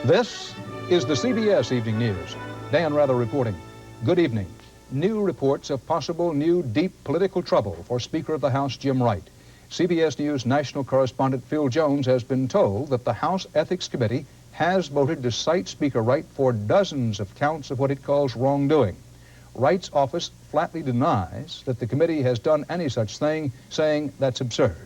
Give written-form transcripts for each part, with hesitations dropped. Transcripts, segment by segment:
This is the CBS Evening News. Dan Rather reporting. Good evening. New reports of possible new deep political trouble for Speaker of the House Jim Wright. CBS News national correspondent Phil Jones has been told that the House Ethics Committee has voted to cite Speaker Wright for dozens of counts of what it calls wrongdoing. Wright's office flatly denies that the committee has done any such thing, saying that's absurd.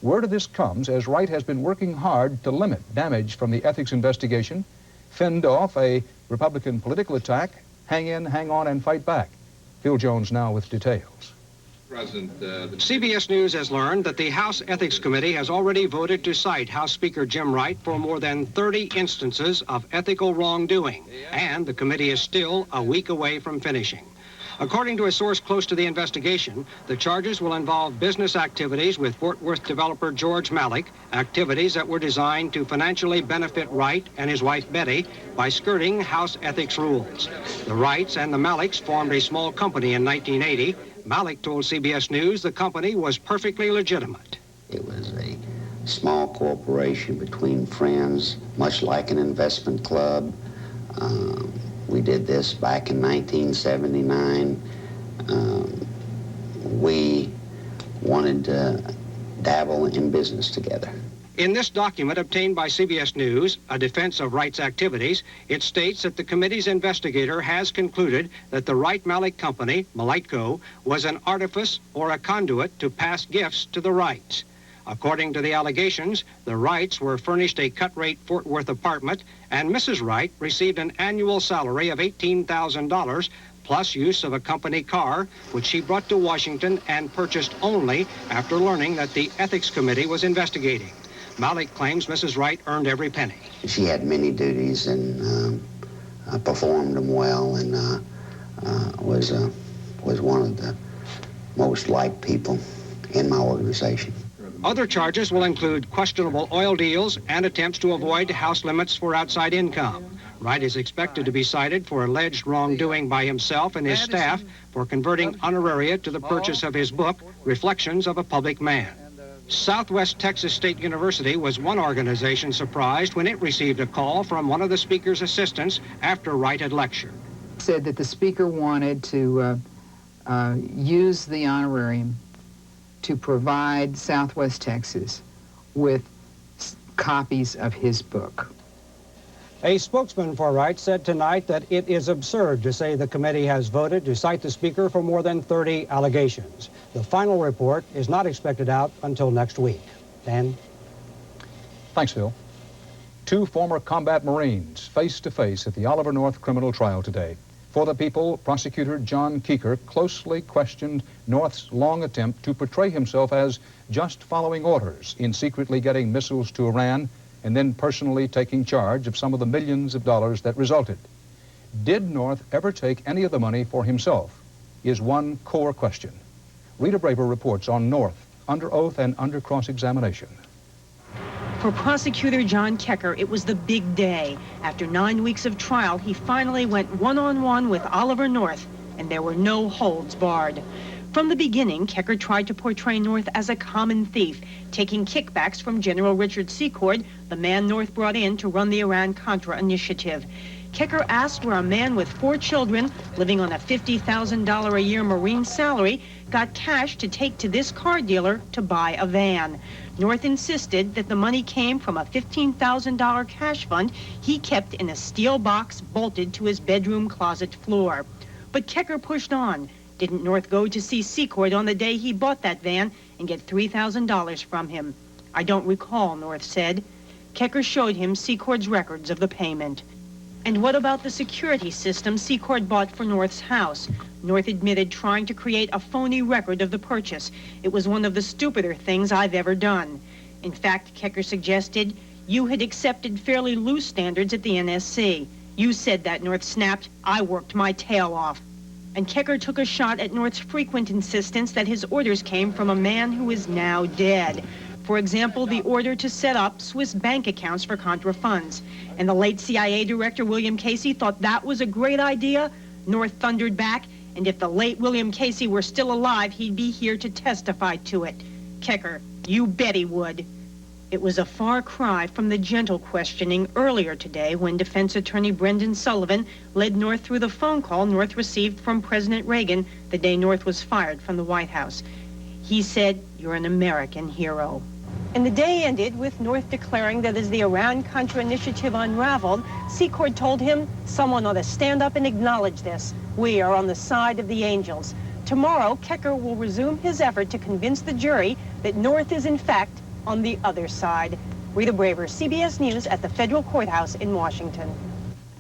Word of this comes as Wright has been working hard to limit damage from the ethics investigation, fend off a Republican political attack, hang in, hang on, and fight back. Phil Jones now with details. CBS News has learned that the House Ethics Committee has already voted to cite House Speaker Jim Wright for more than 30 instances of ethical wrongdoing, and the committee is still a week away from finishing. According to a source close to the investigation, the charges will involve business activities with Fort Worth developer George Malik, activities that were designed to financially benefit Wright and his wife Betty by skirting House ethics rules. The Wrights and the Maliks formed a small company in 1980. Malik told CBS News the company was perfectly legitimate. It was a small corporation between friends, much like an investment club. We did this back in 1979. We wanted to dabble in business together. In this document obtained by CBS News, a defense of Wright's activities, it states that the committee's investigator has concluded that the Wright-Malik company, Malightco, was an artifice or a conduit to pass gifts to the Wrights. According to the allegations, the Wrights were furnished a cut-rate Fort Worth apartment, and Mrs. Wright received an annual salary of $18,000, plus use of a company car, which she brought to Washington and purchased only after learning that the Ethics Committee was investigating. Malik claims Mrs. Wright earned every penny. She had many duties and performed them well, and was one of the most liked people in my organization. Other charges will include questionable oil deals and attempts to avoid House limits for outside income. Wright is expected to be cited for alleged wrongdoing by himself and his staff for converting honoraria to the purchase of his book, Reflections of a Public Man. Southwest Texas State University was one organization surprised when it received a call from one of the speaker's assistants after Wright had lectured. Said that the speaker wanted to use the honorarium to provide Southwest Texas with copies of his book. A spokesman for Wright said tonight that it is absurd to say the committee has voted to cite the speaker for more than 30 allegations. The final report is not expected out until next week. Dan? Thanks, Phil. Two former combat Marines face to face at the Oliver North criminal trial today. For the People, prosecutor John Keeker closely questioned North's long attempt to portray himself as just following orders in secretly getting missiles to Iran and then personally taking charge of some of the millions of dollars that resulted. Did North ever take any of the money for himself? Is one core question. Rita Braver reports on North, under oath and under cross-examination. For prosecutor John Keeker, it was the big day. After 9 weeks of trial, he finally went one-on-one with Oliver North, and there were no holds barred. From the beginning, Keeker tried to portray North as a common thief, taking kickbacks from General Richard Secord, the man North brought in to run the Iran-Contra initiative. Keeker asked where a man with 4 children, living on a $50,000 a year Marine salary, got cash to take to this car dealer to buy a van. North insisted that the money came from a $15,000 cash fund he kept in a steel box bolted to his bedroom closet floor. But Keeker pushed on. Didn't North go to see Secord on the day he bought that van and get $3,000 from him? I don't recall, North said. Keeker showed him Secord's records of the payment. And what about the security system Secord bought for North's house? North admitted trying to create a phony record of the purchase. It was one of the stupider things I've ever done. In fact, Keeker suggested, you had accepted fairly loose standards at the NSC. You said that, North snapped. I worked my tail off. And Keeker took a shot at North's frequent insistence that his orders came from a man who is now dead. For example, the order to set up Swiss bank accounts for Contra funds. And the late CIA director, William Casey, thought that was a great idea. North thundered back, and if the late William Casey were still alive, he'd be here to testify to it. Keeker, you bet he would. It was a far cry from the gentle questioning earlier today when defense attorney Brendan Sullivan led North through the phone call North received from President Reagan the day North was fired from the White House. He said, "You're an American hero." And the day ended with North declaring that as the Iran-Contra initiative unraveled, Secord told him, "Someone ought to stand up and acknowledge this. We are on the side of the angels." Tomorrow, Kecker will resume his effort to convince the jury that North is in fact on the other side. Rita Braver, CBS News at the federal courthouse in Washington.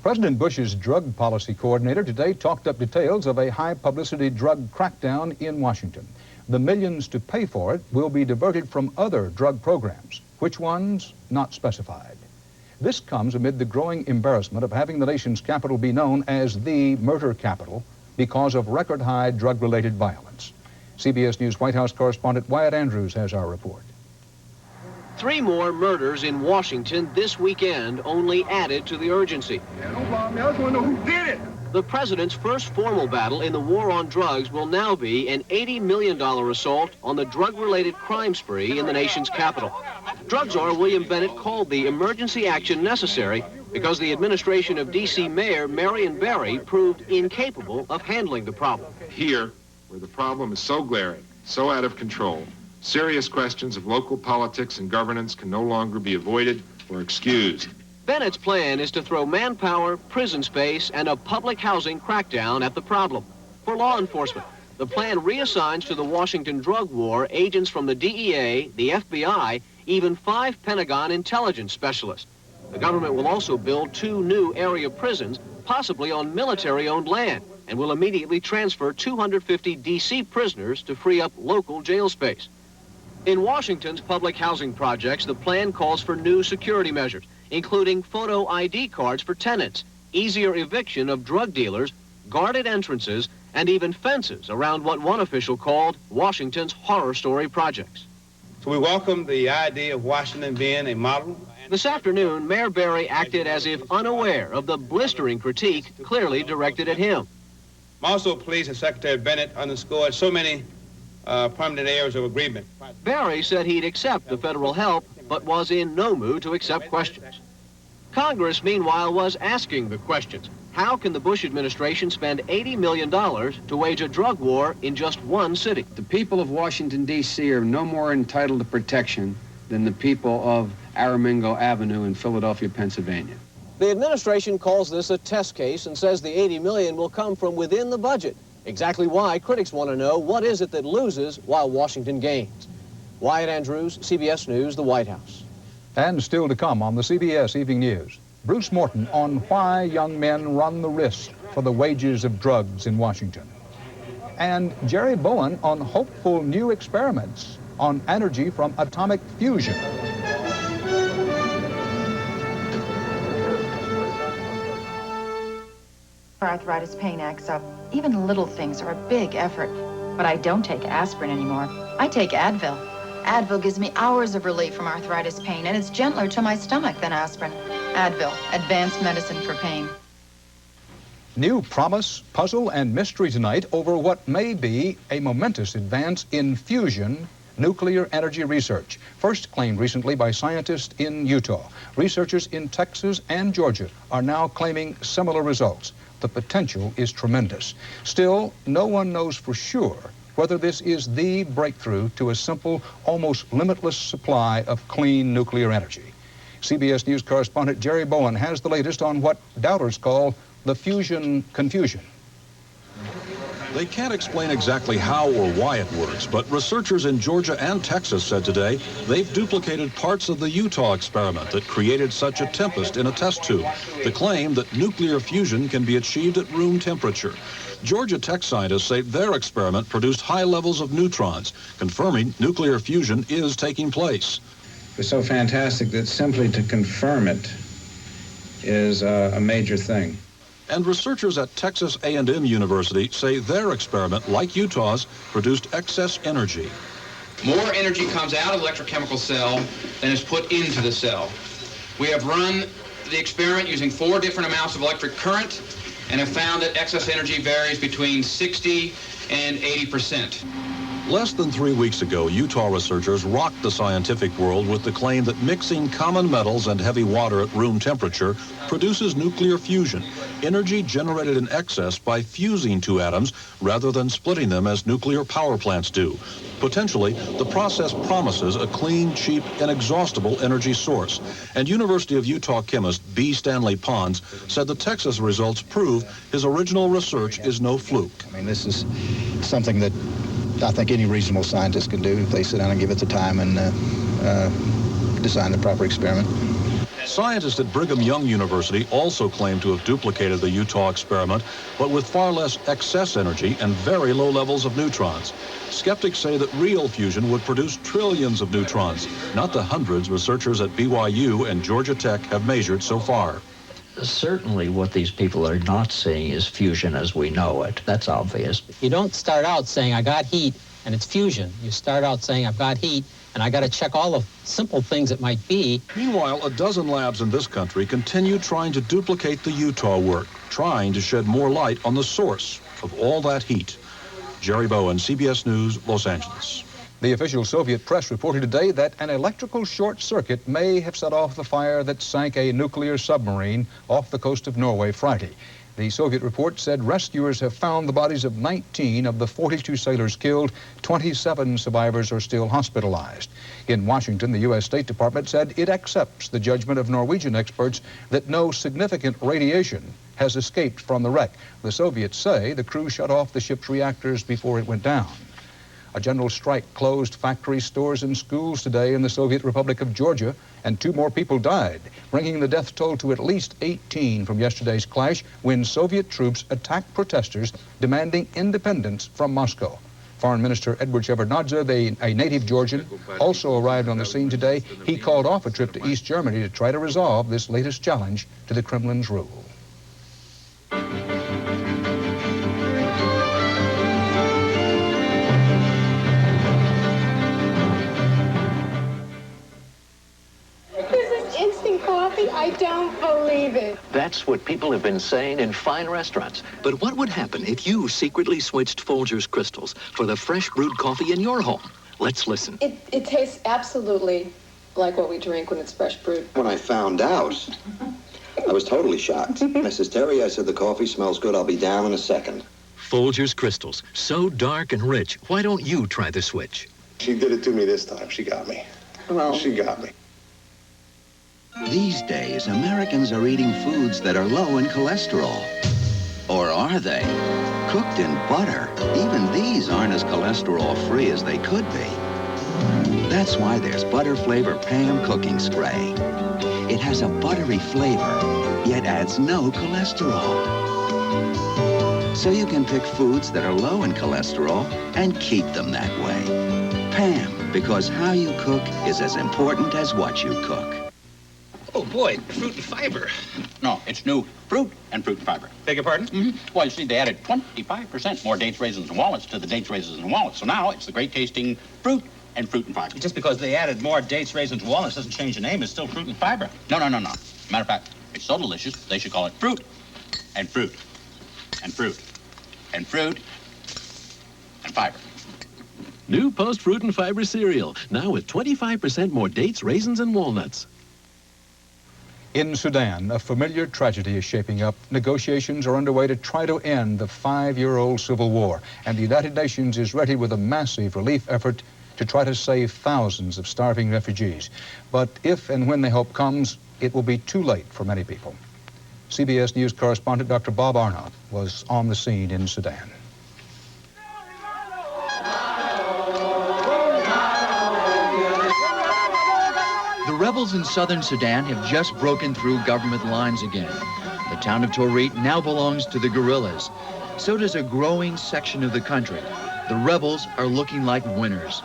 President Bush's drug policy coordinator today talked up details of a high-publicity drug crackdown in Washington. The millions to pay for it will be diverted from other drug programs. Which ones? Not specified. This comes amid the growing embarrassment of having the nation's capital be known as the murder capital because of record-high drug-related violence. CBS News White House correspondent Wyatt Andrews has our report. 3 more murders in Washington this weekend only added to the urgency. The president's first formal battle in the war on drugs will now be an $80 million assault on the drug-related crime spree in the nation's capital. Drug czar William Bennett called the emergency action necessary because the administration of D.C. Mayor Marion Barry proved incapable of handling the problem. Here, where the problem is so glaring, so out of control, serious questions of local politics and governance can no longer be avoided or excused. Bennett's plan is to throw manpower, prison space, and a public housing crackdown at the problem. For law enforcement, the plan reassigns to the Washington drug war agents from the DEA, the FBI, even 5 Pentagon intelligence specialists. The government will also build 2 new area prisons, possibly on military-owned land, and will immediately transfer 250 D.C. prisoners to free up local jail space. In Washington's public housing projects, the plan calls for new security measures, including photo ID cards for tenants, easier eviction of drug dealers, guarded entrances, and even fences around what one official called Washington's horror story projects. So we welcome the idea of Washington being a model. This afternoon, Mayor Barry acted as if unaware of the blistering critique clearly directed at him. I'm also pleased that Secretary Bennett underscored so many permanent areas of agreement. Barry said he'd accept the federal help, but was in no mood to accept questions. Congress, meanwhile, was asking the questions. How can the Bush administration spend $80 million to wage a drug war in just one city? The people of Washington, D.C. are no more entitled to protection than the people of Aramingo Avenue in Philadelphia, Pennsylvania. The administration calls this a test case and says the $80 million will come from within the budget. Exactly why, critics want to know, what is it that loses while Washington gains? Wyatt Andrews, CBS News, the White House. And still to come on the CBS Evening News, Bruce Morton on why young men run the risk for the wages of drugs in Washington. And Jerry Bowen on hopeful new experiments on energy from atomic fusion. Arthritis pain acts up. Even little things are a big effort. But I don't take aspirin anymore. I take Advil. Advil gives me hours of relief from arthritis pain, and it's gentler to my stomach than aspirin. Advil, advanced medicine for pain. New promise, puzzle, and mystery tonight over what may be a momentous advance in fusion nuclear energy research, first claimed recently by scientists in Utah. Researchers in Texas and Georgia are now claiming similar results. The potential is tremendous. Still, no one knows for sure whether this is the breakthrough to a simple, almost limitless supply of clean nuclear energy. CBS News correspondent Jerry Bowen has the latest on what doubters call the fusion confusion. They can't explain exactly how or why it works, but researchers in Georgia and Texas said today they've duplicated parts of the Utah experiment that created such a tempest in a test tube. The claim that nuclear fusion can be achieved at room temperature. Georgia Tech scientists say their experiment produced high levels of neutrons, confirming nuclear fusion is taking place. It's so fantastic that simply to confirm it is a major thing. And researchers at Texas A&M University say their experiment, like Utah's, produced excess energy. More energy comes out of the electrochemical cell than is put into the cell. We have run the experiment using 4 different amounts of electric current and have found that excess energy varies between 60 and 80%. Less than 3 weeks ago, Utah researchers rocked the scientific world with the claim that mixing common metals and heavy water at room temperature produces nuclear fusion, energy generated in excess by fusing two atoms rather than splitting them as nuclear power plants do. Potentially, the process promises a clean, cheap, inexhaustible energy source. And University of Utah chemist B. Stanley Pons said the Texas results prove his original research is no fluke. I mean, this is something that I think any reasonable scientist can do if they sit down and give it the time and design the proper experiment. Scientists at Brigham Young University also claim to have duplicated the Utah experiment, but with far less excess energy and very low levels of neutrons. Skeptics say that real fusion would produce trillions of neutrons, not the hundreds researchers at BYU and Georgia Tech have measured so far. Certainly what these people are not seeing is fusion as we know it. That's obvious. You don't start out saying, I got heat, and it's fusion. You start out saying, I've got heat, and I got to check all the simple things it might be. Meanwhile, a dozen labs in this country continue trying to duplicate the Utah work, trying to shed more light on the source of all that heat. Jerry Bowen, CBS News, Los Angeles. The official Soviet press reported today that an electrical short circuit may have set off the fire that sank a nuclear submarine off the coast of Norway Friday. The Soviet report said rescuers have found the bodies of 19 of the 42 sailors killed. 27 survivors are still hospitalized. In Washington, the U.S. State Department said it accepts the judgment of Norwegian experts that no significant radiation has escaped from the wreck. The Soviets say the crew shut off the ship's reactors before it went down. A general strike closed factories, stores, and schools today in the Soviet Republic of Georgia, and 2 more people died, bringing the death toll to at least 18 from yesterday's clash when Soviet troops attacked protesters demanding independence from Moscow. Foreign Minister Edward Shevardnadze, a native Georgian, also arrived on the scene today. He called off a trip to East Germany to try to resolve this latest challenge to the Kremlin's rule. I don't believe it. That's what people have been saying in fine restaurants. But what would happen if you secretly switched Folgers Crystals for the fresh brewed coffee in your home? Let's listen. It tastes absolutely like what we drink when it's fresh brewed. When I found out, I was totally shocked. Mrs. Terry, I said, the coffee smells good. I'll be down in a second. Folgers Crystals, so dark and rich. Why don't you try the switch? She did it to me this time. She got me. Well, she got me. These days, Americans are eating foods that are low in cholesterol. Or are they? Cooked in butter, even these aren't as cholesterol-free as they could be. That's why there's Butter Flavor Pam Cooking Spray. It has a buttery flavor, yet adds no cholesterol. So you can pick foods that are low in cholesterol and keep them that way. Pam, because how you cook is as important as what you cook. Oh, boy, fruit and fiber. No, it's new fruit and fiber. Beg your pardon? Mm-hmm. Well, you see, they added 25% more dates, raisins, and walnuts to the dates, raisins, and walnuts. So now it's the great-tasting fruit and fiber. Just because they added more dates, raisins, and walnuts doesn't change the name. It's still fruit and fiber. No. Matter of fact, it's so delicious, they should call it fruit and fruit and fruit and fruit and fiber. New Post Fruit and Fiber cereal, now with 25% more dates, raisins, and walnuts. In Sudan, a familiar tragedy is shaping up. Negotiations are underway to try to end the 5-year-old civil war, and the United Nations is ready with a massive relief effort to try to save thousands of starving refugees. But if and when the help comes, it will be too late for many people. CBS News correspondent Dr. Bob Arnott was on the scene in Sudan. The rebels in southern Sudan have just broken through government lines again. The town of Torit now belongs to the guerrillas. So does a growing section of the country. The rebels are looking like winners.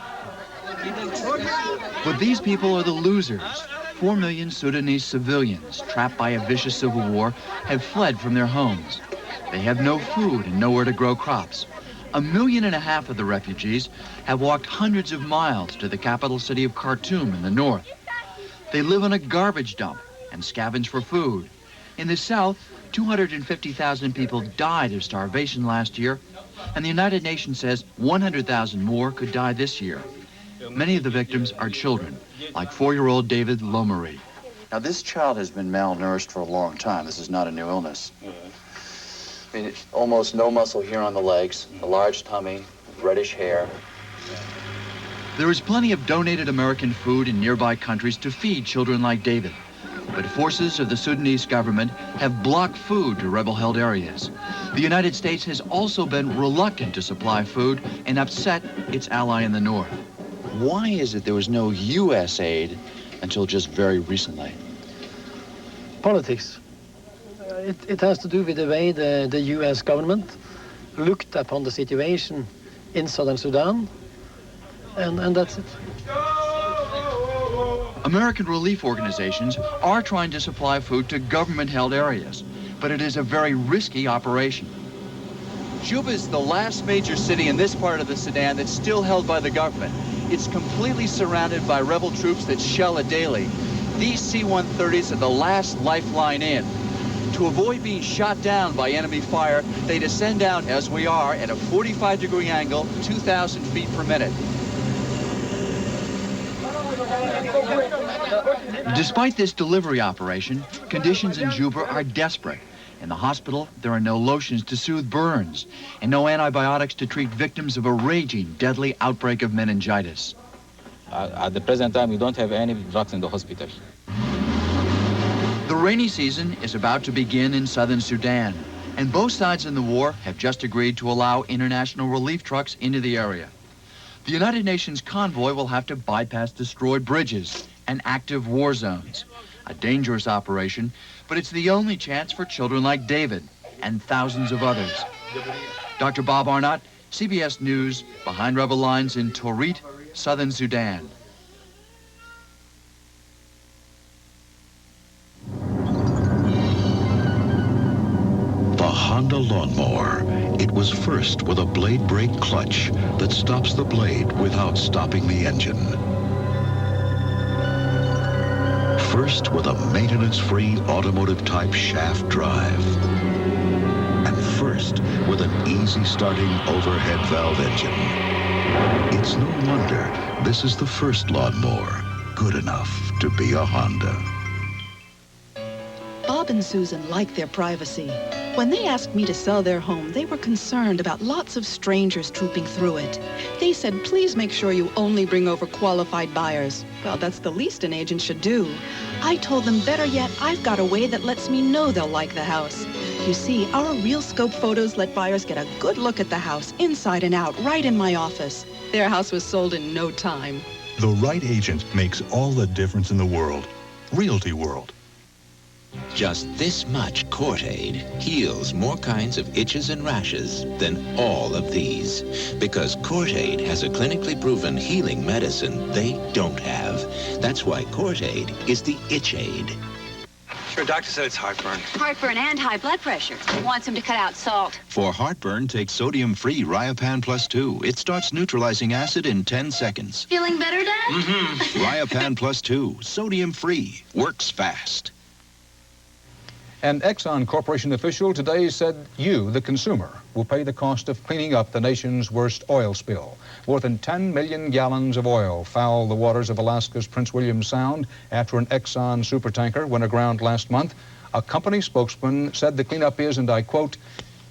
But these people are the losers. 4 million Sudanese civilians, trapped by a vicious civil war, have fled from their homes. They have no food and nowhere to grow crops. 1.5 million of the refugees have walked hundreds of miles to the capital city of Khartoum in the north. They live on a garbage dump and scavenge for food. In the south, 250,000 people died of starvation last year, and the United Nations says 100,000 more could die this year. Many of the victims are children, like 4-year-old David Lomery. Now, this child has been malnourished for a long time. This is not a new illness. I mean, almost no muscle here on the legs, a large tummy, reddish hair. There is plenty of donated American food in nearby countries to feed children like David. But forces of the Sudanese government have blocked food to rebel-held areas. The United States has also been reluctant to supply food and upset its ally in the north. Why is it there was no U.S. aid until just very recently? Politics. It has to do with the way the U.S. government looked upon the situation in southern Sudan, and that's it. American relief organizations are trying to supply food to government-held areas, but it is a very risky operation. Juba is the last major city in this part of the Sudan that's still held by the government. It's completely surrounded by rebel troops that shell it daily. These C-130s are the last lifeline in. To avoid being shot down by enemy fire, they descend down, as we are, at a 45-degree angle, 2,000 feet per minute. Despite this delivery operation, conditions in Juba are desperate. In the hospital, there are no lotions to soothe burns and no antibiotics to treat victims of a raging, deadly outbreak of meningitis. At the present time, we don't have any drugs in the hospital. The rainy season is about to begin in southern Sudan, and both sides in the war have just agreed to allow international relief trucks into the area. The United Nations convoy will have to bypass destroyed bridges and active war zones. A dangerous operation, but it's the only chance for children like David and thousands of others. Dr. Bob Arnott, CBS News, behind rebel lines in Torit, southern Sudan. The Honda lawnmower. It was first with a blade brake clutch that stops the blade without stopping the engine. First with a maintenance-free automotive-type shaft drive. And first with an easy-starting overhead valve engine. It's no wonder this is the first lawnmower good enough to be a Honda. Bob and Susan like their privacy. When they asked me to sell their home, they were concerned about lots of strangers trooping through it. They said, please make sure you only bring over qualified buyers. Well, that's the least an agent should do. I told them, better yet, I've got a way that lets me know they'll like the house. You see, our real scope photos let buyers get a good look at the house, inside and out, right in my office. Their house was sold in no time. The right agent makes all the difference in the world. Realty World. Just this much Court Aid heals more kinds of itches and rashes than all of these. Because Court Aid has a clinically proven healing medicine they don't have. That's why Court Aid is the itch aid. Sure, doctor said it's heartburn. Heartburn and high blood pressure. Wants him to cut out salt. For heartburn, take sodium-free Riopan Plus 2. It starts neutralizing acid in 10 seconds. Feeling better, Dad? Mm-hmm. Riopan Plus 2, sodium-free, works fast. An Exxon Corporation official today said you, the consumer, will pay the cost of cleaning up the nation's worst oil spill. More than 10 million gallons of oil fouled the waters of Alaska's Prince William Sound after an Exxon supertanker went aground last month. A company spokesman said the cleanup is, and I quote,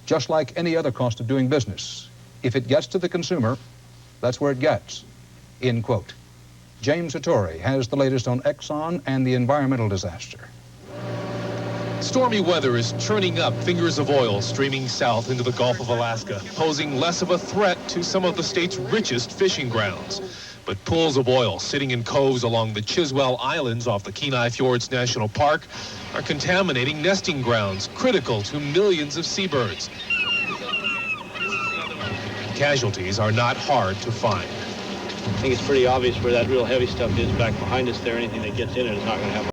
just like any other cost of doing business. If it gets to the consumer, that's where it gets, end quote. James Hattori has the latest on Exxon and the environmental disaster. Stormy weather is churning up fingers of oil streaming south into the Gulf of Alaska, posing less of a threat to some of the state's richest fishing grounds. But pools of oil sitting in coves along the Chiswell Islands off the Kenai Fjords National Park are contaminating nesting grounds critical to millions of seabirds. Casualties are not hard to find. I think it's pretty obvious where that real heavy stuff is back behind us there. Anything that gets in it is not going to have